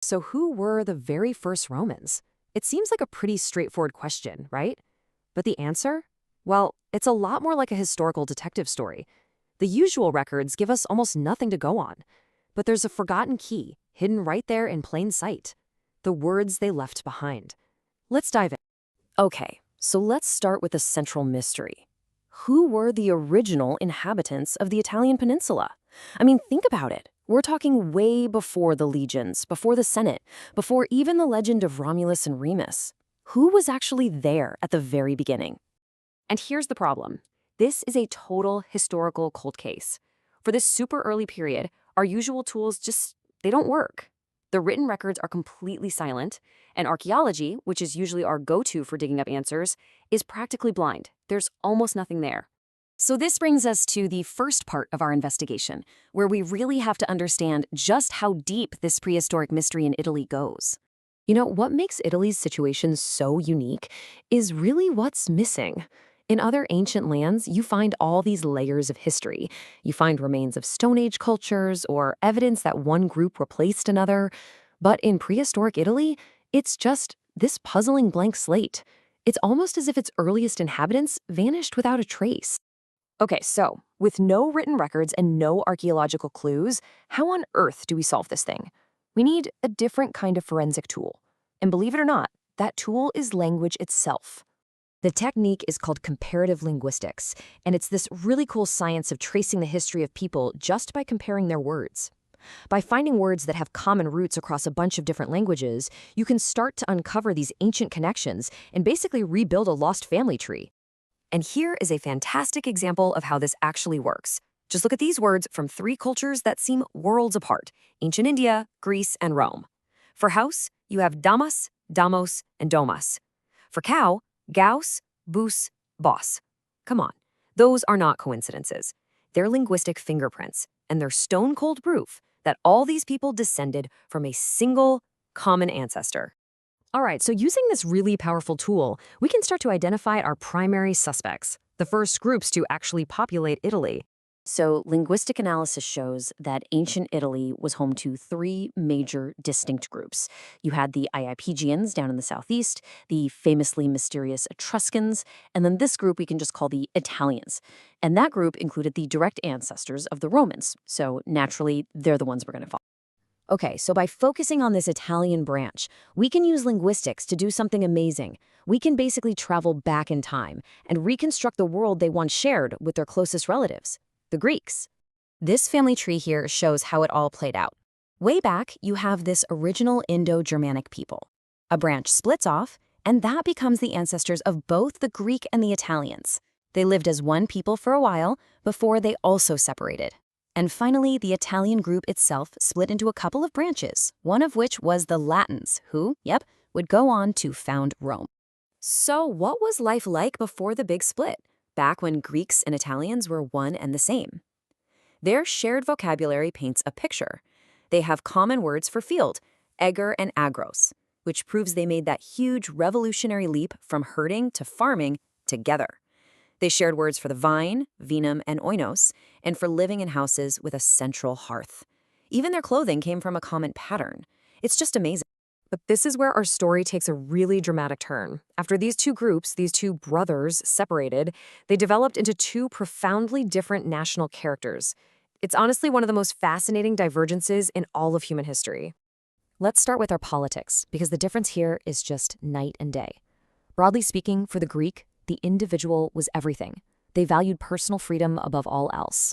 So who were the very first Romans? It seems like a pretty straightforward question, right? But the answer? Well, it's a lot more like a historical detective story. The usual records give us almost nothing to go on. But there's a forgotten key, hidden right there in plain sight. The words they left behind. Let's dive in. Okay, so let's start with the central mystery. Who were the original inhabitants of the Italian peninsula? I mean, think about it. We're talking way before the legions, before the Senate, before even the legend of Romulus and Remus. Who was actually there at the very beginning? And here's the problem. This is a total historical cold case. For this super early period, our usual tools they don't work. The written records are completely silent, and archaeology, which is usually our go-to for digging up answers, is practically blind. There's almost nothing there. So this brings us to the first part of our investigation, where we really have to understand just how deep this prehistoric mystery in Italy goes. You know, what makes Italy's situation so unique is really what's missing. In other ancient lands, you find all these layers of history. You find remains of Stone Age cultures or evidence that one group replaced another. But in prehistoric Italy, it's just this puzzling blank slate. It's almost as if its earliest inhabitants vanished without a trace. Okay, so with no written records and no archaeological clues, how on earth do we solve this thing? We need a different kind of forensic tool. And believe it or not, that tool is language itself. The technique is called comparative linguistics, and it's this really cool science of tracing the history of people just by comparing their words. By finding words that have common roots across a bunch of different languages, you can start to uncover these ancient connections and basically rebuild a lost family tree. And here is a fantastic example of how this actually works. Just look at these words from three cultures that seem worlds apart: ancient India, Greece, and Rome. For house, you have damas, damos, and domas. For cow, gauss, bus, boss. Come on, those are not coincidences. They're linguistic fingerprints, and they're stone-cold proof that all these people descended from a single common ancestor. All right, so using this really powerful tool, we can start to identify our primary suspects, the first groups to actually populate Italy. So linguistic analysis shows that ancient Italy was home to three major distinct groups. You had the Iapygians down in the southeast, the famously mysterious Etruscans, and then this group we can just call the Italians. And that group included the direct ancestors of the Romans, so naturally they're the ones we're going to follow. Okay, so by focusing on this Italian branch, we can use linguistics to do something amazing. We can basically travel back in time and reconstruct the world they once shared with their closest relatives, the Greeks. This family tree here shows how it all played out. Way back, you have this original Indo-Germanic people. A branch splits off, and that becomes the ancestors of both the Greek and the Italians. They lived as one people for a while before they also separated. And finally, the Italian group itself split into a couple of branches, one of which was the Latins, who, would go on to found Rome. So what was life like before the big split, back when Greeks and Italians were one and the same? Their shared vocabulary paints a picture. They have common words for field, eger and agros, which proves they made that huge revolutionary leap from herding to farming together. They shared words for the vine, vinum, and oinos, and for living in houses with a central hearth. Even their clothing came from a common pattern. It's just amazing. But this is where our story takes a really dramatic turn. After these two groups, these two brothers, separated, they developed into two profoundly different national characters. It's honestly one of the most fascinating divergences in all of human history. Let's start with our politics, because the difference here is just night and day. Broadly speaking, for the Greek, the individual was everything. They valued personal freedom above all else.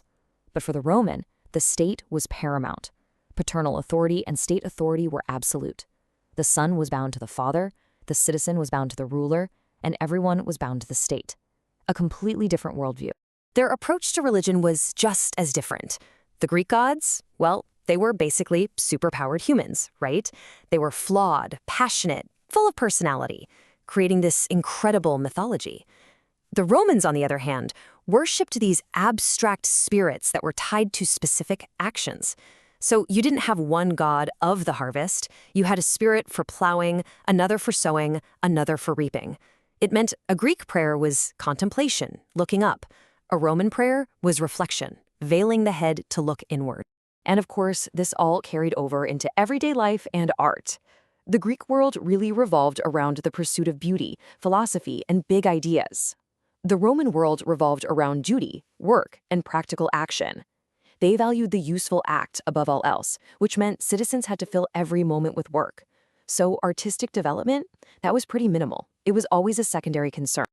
But for the Roman, the state was paramount. Paternal authority and state authority were absolute. The son was bound to the father, the citizen was bound to the ruler, and everyone was bound to the state. A completely different worldview. Their approach to religion was just as different. The Greek gods, well, they were basically superpowered humans, right? They were flawed, passionate, full of personality, creating this incredible mythology. The Romans, on the other hand, worshipped these abstract spirits that were tied to specific actions. So you didn't have one god of the harvest. You had a spirit for plowing, another for sowing, another for reaping. It meant a Greek prayer was contemplation, looking up. A Roman prayer was reflection, veiling the head to look inward. And of course, this all carried over into everyday life and art. The Greek world really revolved around the pursuit of beauty, philosophy, and big ideas. The Roman world revolved around duty, work, and practical action. They valued the useful act above all else, which meant citizens had to fill every moment with work. So artistic development, that was pretty minimal. It was always a secondary concern.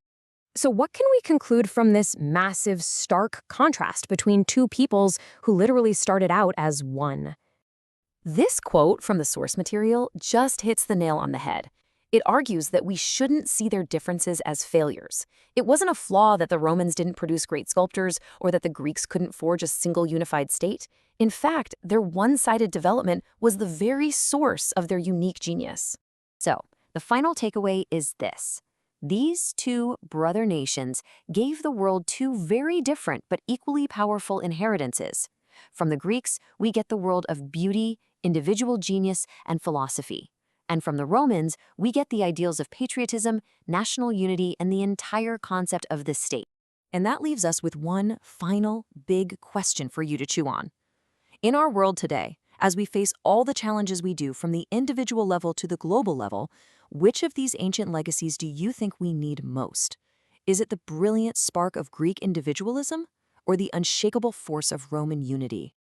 So what can we conclude from this massive, stark contrast between two peoples who literally started out as one? This quote from the source material just hits the nail on the head. It argues that we shouldn't see their differences as failures. It wasn't a flaw that the Romans didn't produce great sculptors or that the Greeks couldn't forge a single unified state. In fact, their one-sided development was the very source of their unique genius. So, the final takeaway is this. These two brother nations gave the world two very different but equally powerful inheritances. From the Greeks, we get the world of beauty, individual genius, and philosophy. And from the Romans, we get the ideals of patriotism, national unity, and the entire concept of the state. And that leaves us with one final big question for you to chew on. In our world today, as we face all the challenges we do from the individual level to the global level, which of these ancient legacies do you think we need most? Is it the brilliant spark of Greek individualism or the unshakable force of Roman unity?